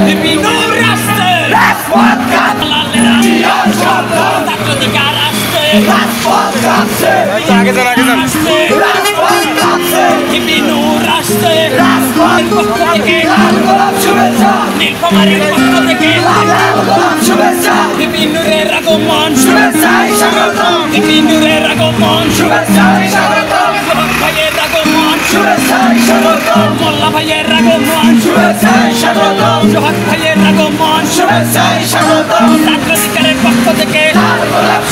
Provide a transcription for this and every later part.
বিভিন্ন রাস্তে রাজপথ কাঁপছে ছাত্রাধিকার আসছে রাজপথ কাঁপছে রাজপথ কাঁপছে বিভিন্ন রাস্তে রাজপথ পক্ষ থেকে লাল গোলাপ শুভেচ্ছা নীলফামারীর পক্ষ থেকে লাল গোলাপ শুভেচ্ছা বিপিনুরের আগমন শুভেচ্ছায় স্বাগতম বিপিনুরের আগমন শুভেচ্ছায় স্বাগতম সোহাগ ভাইয়ের আগমন শুভেচ্ছায় স্বাগতম মোল্লা ভাইয়ের আগমন শুভেচ্ছায় স্বাগতম সোহাগ ভাইয়ের আগমন শুভেচ্ছায় স্বাগতম ছাত্রাধিকারের পক্ষ থেকে লাল গোলাপ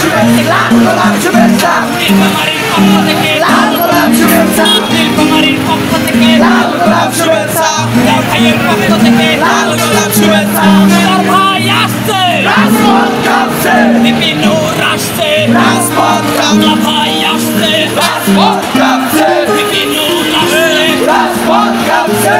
শুভেচ্ছা নীলফামারীর পক্ষ থেকে লাল গোলাপ শুভেচ্ছা নীলফামারীর পক্ষ থেকে লাল গোলাপ শুভেচ্ছা তার ভাইয়ের পক্ষ থেকে লাল গোলাপ শুভেচ্ছা তার ভাই আসছে রাজপথ কাঁপছে বিভিন্ন রাস্তে রাজপথ কাঁপছে ভাই আসছে রাজপথ কাঁপছে বিভিন্ন রাস্তে রাজপথ কাঁপছে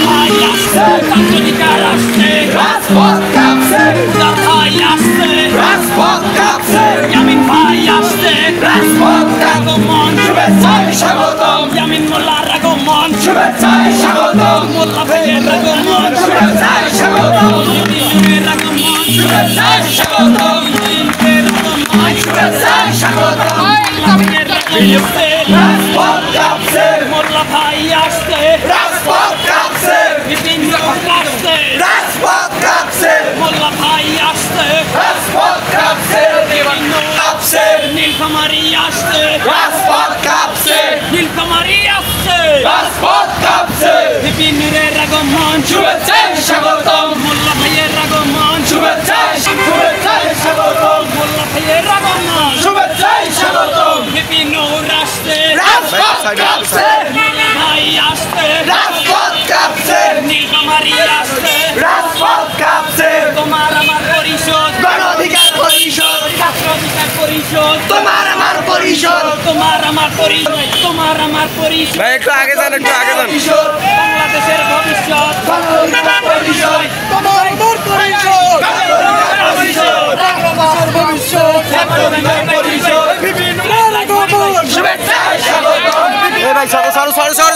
ভাই আসছে ছাত্রাধিকার আসছে রাজপথ কাঁপছে তার ভাই আসছে রাজপথ কাঁপছে ইয়ামিন ভাই আসছে রাজপথ আগমন শুভেচ্ছায় স্বাগতম ইয়ামিন মোল্লার আগমন শুভেচ্ছায় স্বাগতম মোল্লা ভাইয়ের আগমন শুভেচ্ছায় স্বাগতম বিপিনুরের আগমন শুভেচ্ছায় স্বাগতম বিপিনুরের আগমন শুভেচ্ছায় স্বাগতম ভাইয়ের আগমন রাজপথ কাঁপছে মোল্লা ভাই আসছে রাজপথ কাঁপছে বিভিন্ন রাস্তে রাজপথ কাঁপছে মোল্লা ভাই আসছে রাজপথ কাঁপছে বিভিন্ন কাঁপছে নীলফামারী আসছে রাজপথ কাঁপছে নীলফামারী আসছে রাজপথ কাঁপছে বিপিনুরের আগমন শুভেচ্ছায় স্বাগতম মোল্লা ভাইয়ের আগমন শুভেচ্ছায় স্বাগতম মোল্লা ভাইয়ের আগমন শুভেচ্ছায় স্বাগতম বিভিন্ন রাস্তে রাজপথ কাঁপছে মোল্লা ভাই আসছে রাজপথ কাঁপছে নীলফামারী আসছে রাজপথ কাঁপছে তোমার আমার পরিষদ গণ অধিকার পরিষদ ছাত্র অধিকার পরিষদ তোমার আমার পরিষদ তোমার আমার পরিষদ তোমার আমার পরিষদ ভাই একটু আগে যান পরিষদ বাংলাদেশের ভবিষ্যৎ গণ অধিকার পরিষদ তোমার আমার পরিষদ বাংলাদেশের ভবিষ্যৎ ছাত্র অধিকার পরিষদ শুভেচ্ছায় স্বাগতম ভাই সরো